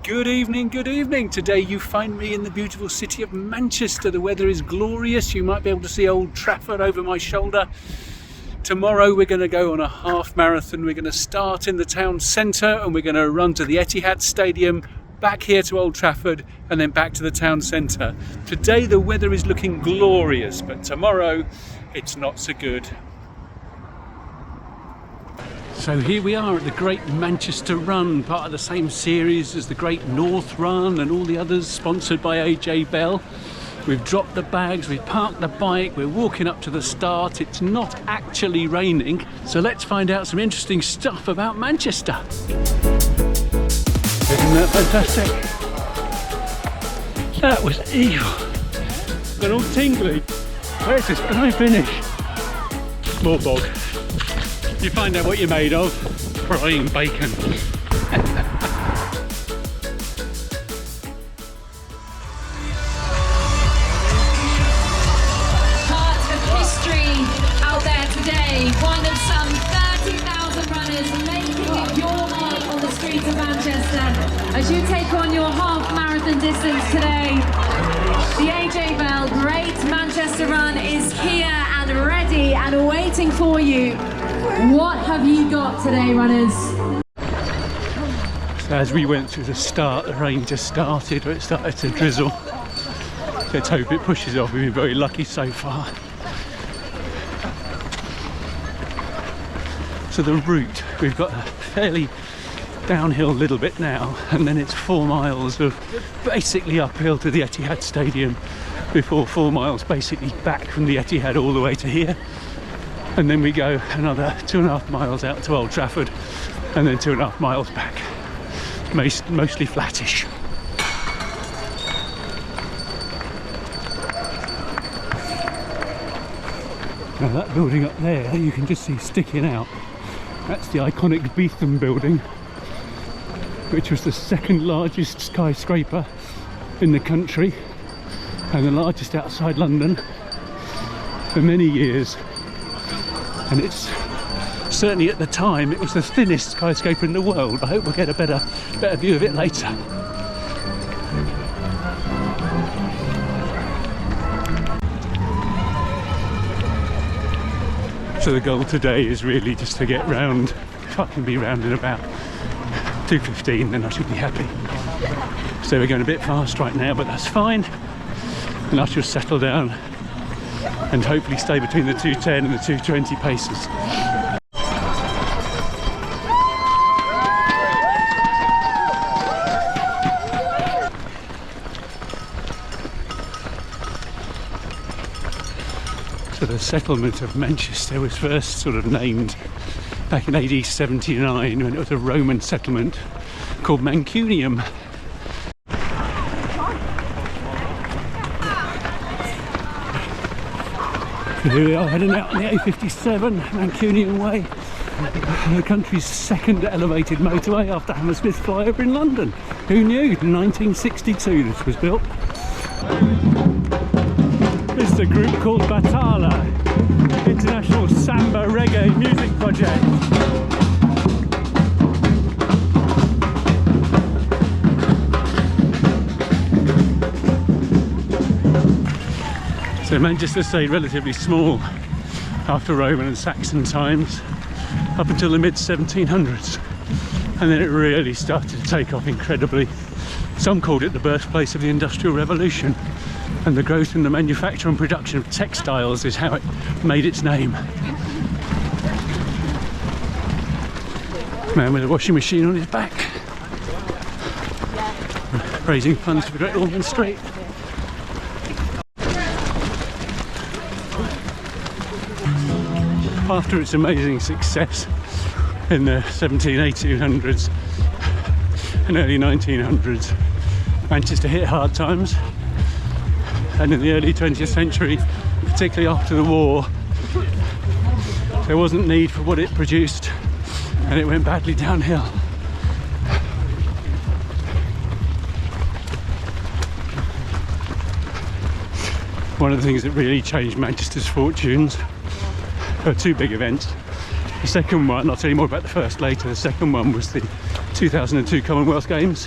Good evening, good evening. Today you find me in the beautiful city of Manchester. The weather is glorious. You might be able to see Old Trafford over my shoulder. Tomorrow we're going to go on a half marathon. We're going to start in the town centre and we're going to run to the Etihad stadium, back here to Old Trafford and then back to the town centre. Today the weather is looking glorious, but tomorrow it's not so good. So here we are at the Great Manchester Run, part of the same series as the Great North Run and all the others, sponsored by AJ Bell. We've dropped the bags, we've parked the bike, we're walking up to the start. It's not actually raining, so let's find out some interesting stuff about Manchester. Isn't that fantastic? That was evil. They're all tingly. Where's this? Can I finish? More bog. You find out what you're made of. Frying bacon. Part of history out there today. One of some 30,000 runners making your mark on the streets of Manchester as you take on your half marathon distance today. The AJ Bell Great Manchester Run is here and ready and waiting for you. What have you got today, runners? So as we went through the start, the rain just started, or it started to drizzle. Let's hope it pushes off. We've been very lucky so far. So the route, we've got a fairly downhill little bit now, and then it's 4 miles of basically uphill to the Etihad stadium before 4 miles basically back from the Etihad all the way to here. And then we go another 2.5 miles out to Old Trafford and then 2.5 miles back. Mostly flattish. Now that building up there you can just see sticking out. That's the iconic Beetham building, which was the second largest skyscraper in the country and the largest outside London for many years. And it's certainly at the time it was the thinnest skyscraper in the world. I hope we'll get a better view of it later. So the goal today is really just to get round. If I can be round in about 2:15, then I should be happy. So we're going a bit fast right now, but that's fine. And I shall settle down and hopefully stay between the 2:10 and the 2:20 paces. So the settlement of Manchester was first sort of named back in AD 79 when it was a Roman settlement called Mancunium. Here we are heading out on the A57 Mancunian Way, the country's second elevated motorway after Hammersmith flyover in London. Who knew? 1962 this was built. This is a group called Batala, International Samba Reggae Music Project. So Manchester stayed relatively small after Roman and Saxon times up until the mid 1700s, and then it really started to take off incredibly. Some called it the birthplace of the Industrial Revolution, and the growth in the manufacture and production of textiles is how it made its name. Man with a washing machine on his back, raising funds for Great Ormond Street. After its amazing success in the 1800s and early 1900s, Manchester hit hard times, and in the early 20th century, particularly after the war, there wasn't need for what it produced and it went badly downhill. One of the things that really changed Manchester's fortunes were two big events. The second one, I'll tell you more about the first later, the second one was the 2002 Commonwealth Games,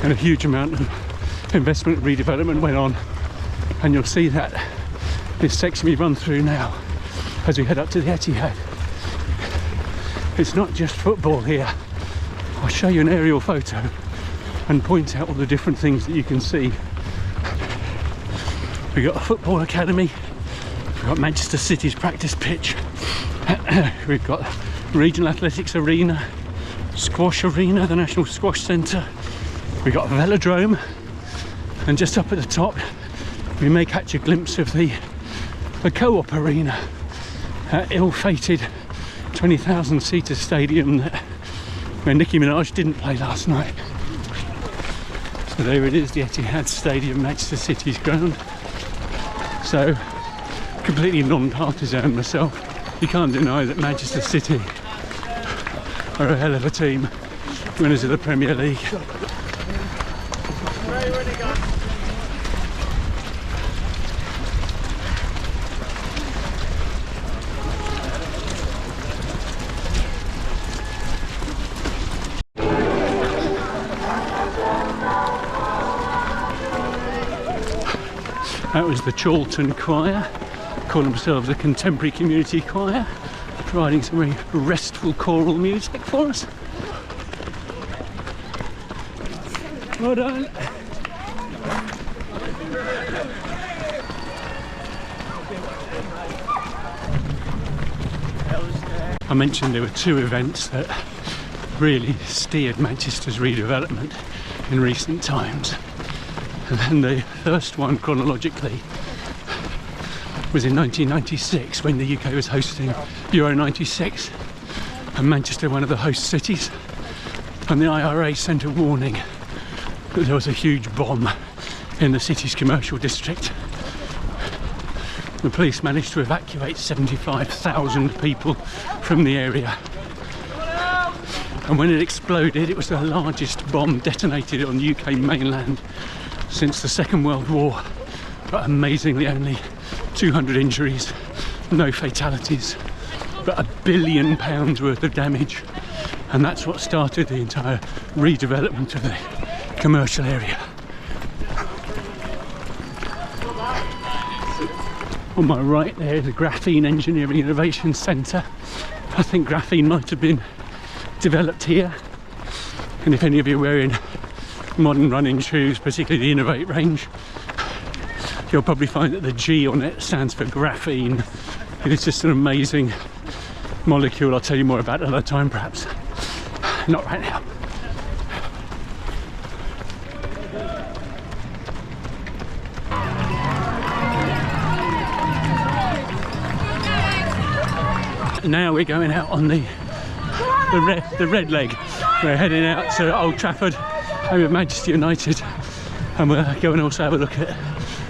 and a huge amount of investment and redevelopment went on, and you'll see that this section we run through now as we head up to the Etihad. It's not just football here. I'll show you an aerial photo and point out all the different things that you can see. We've got a football academy, we've got Manchester City's practice pitch, we've got regional athletics arena, squash arena, the National Squash Centre, we've got a velodrome, and just up at the top we may catch a glimpse of the Co-op arena, ill-fated 20,000 seater stadium where Nicki Minaj didn't play last night. So there it is, the Etihad Stadium, Manchester City's ground. So completely non-partisan myself. You can't deny that Manchester City are a hell of a team, winners of the Premier League. That was the Chorlton Choir, call themselves a contemporary community choir, providing some very restful choral music for us. Well done. I mentioned there were two events that really steered Manchester's redevelopment in recent times. And then the first one, chronologically, was in 1996 when the UK was hosting Euro 96 and Manchester, one of the host cities, and the IRA sent a warning that there was a huge bomb in the city's commercial district. The police managed to evacuate 75,000 people from the area, and when it exploded, it was the largest bomb detonated on the UK mainland since the Second World War, but amazingly only 200 injuries, no fatalities, but £1 billion worth of damage, and that's what started the entire redevelopment of the commercial area. On my right there is the Graphene Engineering Innovation Centre. I think graphene might have been developed here, and if any of you are wearing modern running shoes, particularly the Innovate range, you'll probably find that the G on it stands for graphene. It is just an amazing molecule. I'll tell you more about it another time, perhaps. Not right now. Now we're going out on the red leg. We're heading out to Old Trafford, home of Manchester United, and we're going to also have a look at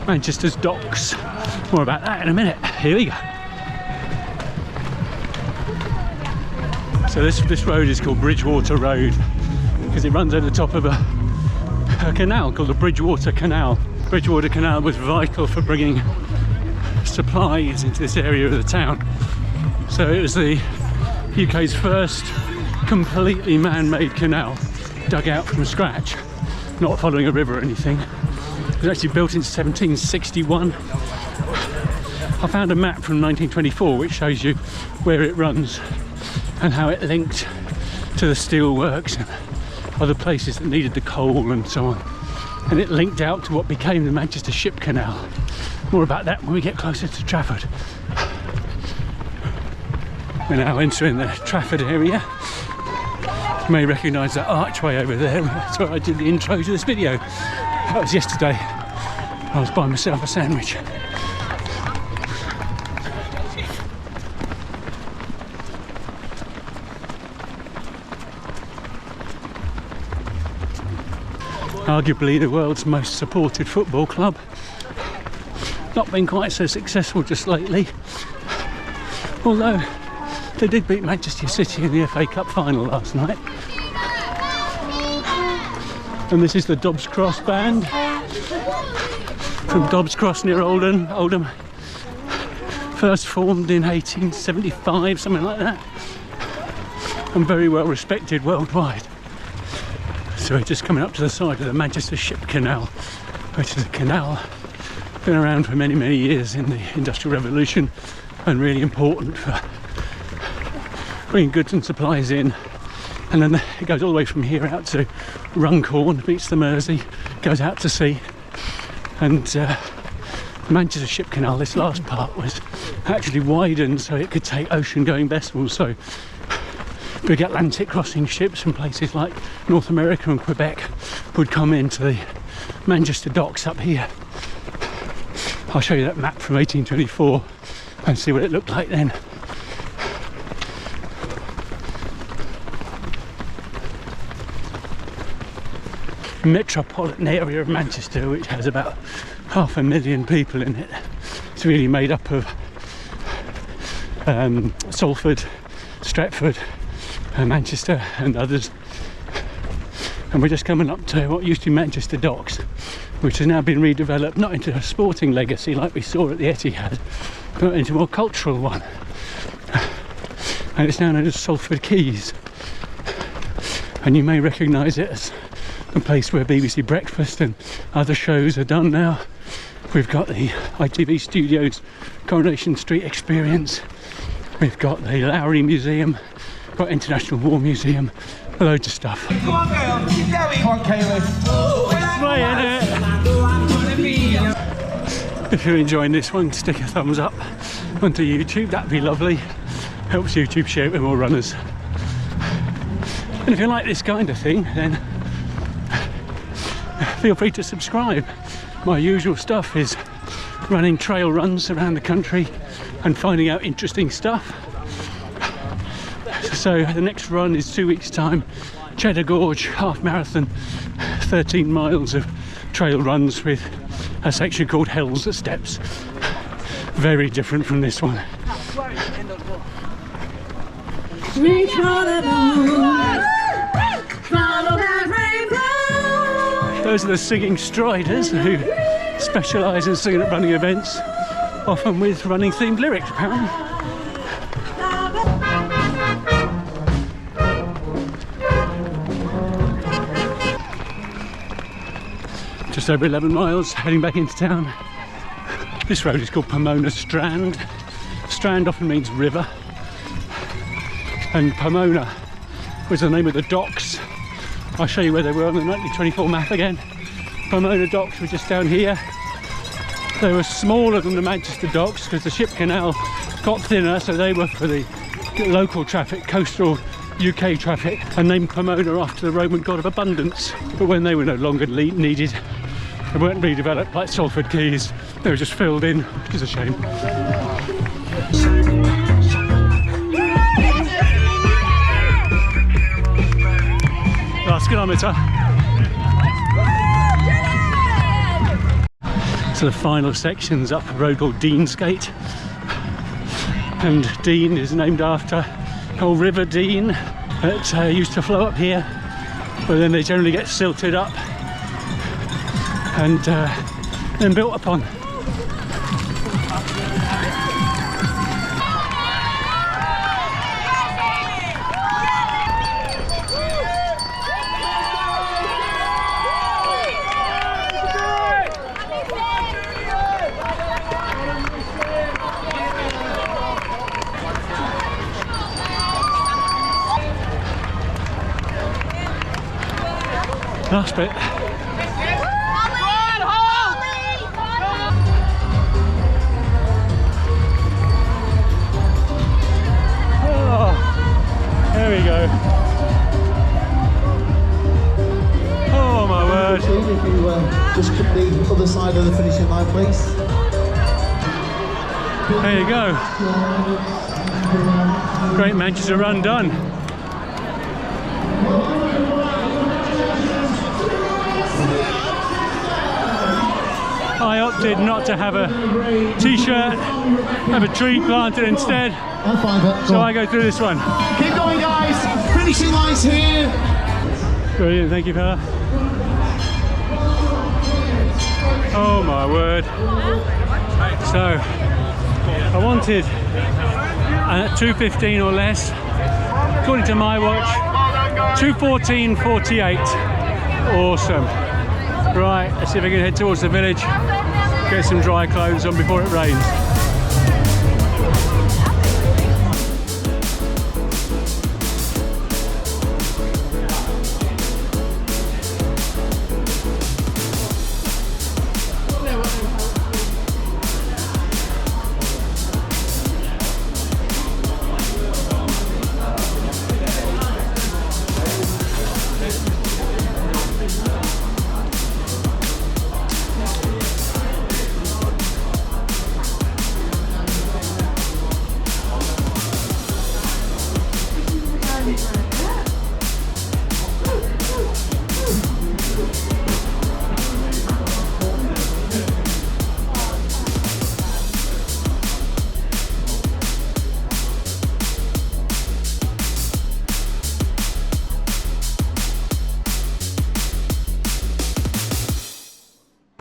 Manchester's docks. More about that in a minute. Here we go. So this road is called Bridgewater Road because it runs over the top of a canal called the Bridgewater Canal. Bridgewater Canal was vital for bringing supplies into this area of the town. So it was the UK's first completely man-made canal, dug out from scratch, not following a river or anything. It was actually built in 1761. I found a map from 1924 which shows you where it runs and how it linked to the steel works and other places that needed the coal and so on. And it linked out to what became the Manchester Ship Canal. More about that when we get closer to Trafford. We're now entering the Trafford area. You may recognise that archway over there. That's where I did the intro to this video. That was yesterday. I was buying myself a sandwich. Arguably the world's most supported football club. Not been quite so successful just lately. Although they did beat Manchester City in the FA Cup final last night. And this is the Dobbs Cross band from Dobbs Cross near Oldham. First formed in 1875, something like that. And very well respected worldwide. So we're just coming up to the side of the Manchester Ship Canal, which is a canal been around for many, many years in the Industrial Revolution and really important for bringing goods and supplies in. And then it goes all the way from here out to Runcorn, meets the Mersey, goes out to sea. And the Manchester Ship Canal, this last part, was actually widened so it could take ocean-going vessels. So big Atlantic crossing ships from places like North America and Quebec would come into the Manchester docks up here. I'll show you that map from 1824 and see what it looked like then. Metropolitan area of Manchester, which has about 500,000 people in it. It's really made up of Salford, Stratford, Manchester and others. And we're just coming up to what used to be Manchester Docks, which has now been redeveloped not into a sporting legacy like we saw at the Etihad, but into a more cultural one. And it's now known as Salford Quays. And you may recognise it as a place where BBC Breakfast and other shows are done now. We've got the ITV Studios Coronation Street Experience. We've got the Lowry Museum, got International War Museum, loads of stuff. Come on, girl, keep going. Come on, Kaylee. If you're enjoying this one, stick a thumbs up onto YouTube, that'd be lovely. Helps YouTube share it with more runners. And if you like this kind of thing, then feel free to subscribe. My usual stuff is running trail runs around the country and finding out interesting stuff. So the next run is 2 weeks' time, Cheddar Gorge half marathon, 13 miles of trail runs with a section called Hell's Steps. Very different from this one. Reach for the moon, follow that rainbow. Those are the singing striders who specialise in singing at running events, often with running themed lyrics apparently. Just over 11 miles, heading back into town. This road is called Pomona Strand. Strand often means river. And Pomona was the name of the docks. I'll show you where they were on the 1924 map again. Pomona docks were just down here. They were smaller than the Manchester docks because the ship canal got thinner, so they were for the local traffic, coastal UK traffic, and named Pomona after the Roman god of abundance. But when they were no longer needed, they weren't redeveloped like Salford Quays, they were just filled in, which is a shame. Last kilometre. So the final section's up a road called Deansgate, and Dean is named after whole River Dean that used to flow up here, but then they generally get silted up and then built upon. Last bit. Oh, there we go. Oh my word. If you just keep the other side of the finishing line, please. There you go. Great Manchester run done. I opted not to have a t-shirt, have a tree planted instead, so I go through this one. Keep going, guys. Finishing lines here. Brilliant, thank you, fella. Oh my word. So, I wanted 2:15 or less. According to my watch, 2:14:48. Awesome. Right, let's see if we can head towards the village, get some dry clothes on before it rains.